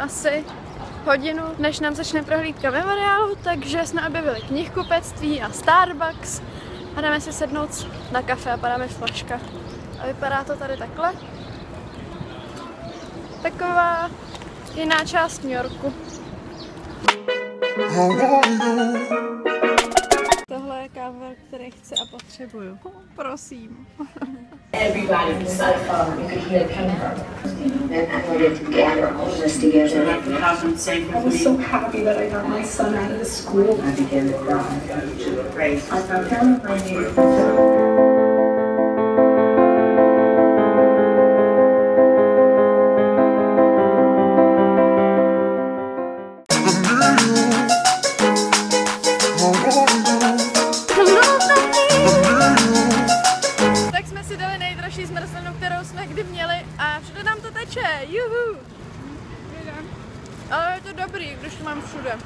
asi hodinu, než nám začne prohlídka memoriálu, takže jsme objevili knihkupectví a Starbucks a jdeme si sednout na kafe a padáme flaška. A vypadá to tady takhle. Taková jiná část New Yorku. Tohle je káva, který chci a potřebuju. Prosím. Everybody from the cell phone, you could hear it coming from. Then I wanted to gather all this together. I was so happy that I got my son out of the school. I began to cry. I found my new. Tak jsme si dali nejdražší zmrzlinu, kterou jsme kdy měli a všude nám to teče, juhu! Ale je to dobrý, když to mám všude.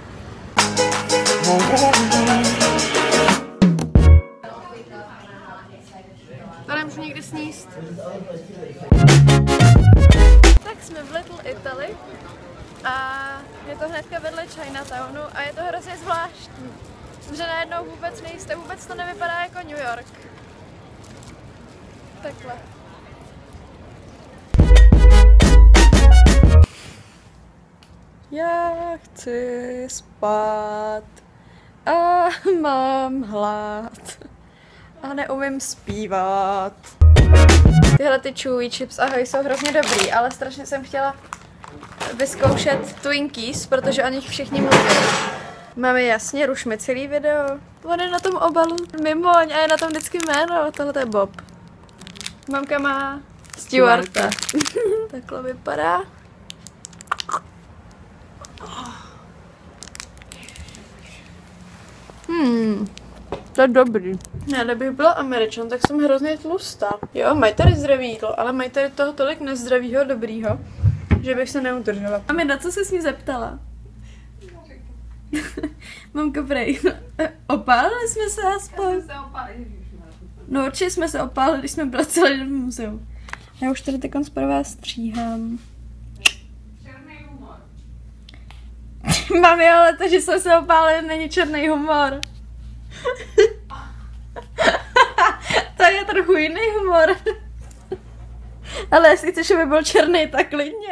To nemůžu nikdy sníst. Tak jsme v Little Italy a je to hnedka vedle Chinatownu a je to hrozně zvláštní, že najednou vůbec nejste, vůbec to nevypadá jako New York. Takhle. Já chci spát a mám hlad a neumím zpívat. Tyhle ty chewy chips ahoj jsou hrozně dobrý, ale strašně jsem chtěla vyzkoušet Twinkies, protože o nich všichni mluví. Máme jasně, rušme celý video. On je na tom obalu Mimoň a je na tom vždycky jméno, tohle je Bob. Mamka má Stewarta. Takhle vypadá. To je dobrý. Ne, kdybych byla Američan, tak jsem hrozně tlustá. Jo, mají tady zdravý jídlo, ale mají tady toho tolik nezdravýho, dobrýho, že bych se neudržela. A na co se s ní zeptala? Mamka prej, opálili jsme se aspoň? No určitě jsme se opálili, když jsme byli celý den v muzeu. Já už tady teď zprvé stříhám. Černý humor. Mami, ale to, že jsme se opálili, není černý humor. To je trochu jiný humor. Ale jestli chceš, aby byl černý, tak klidně.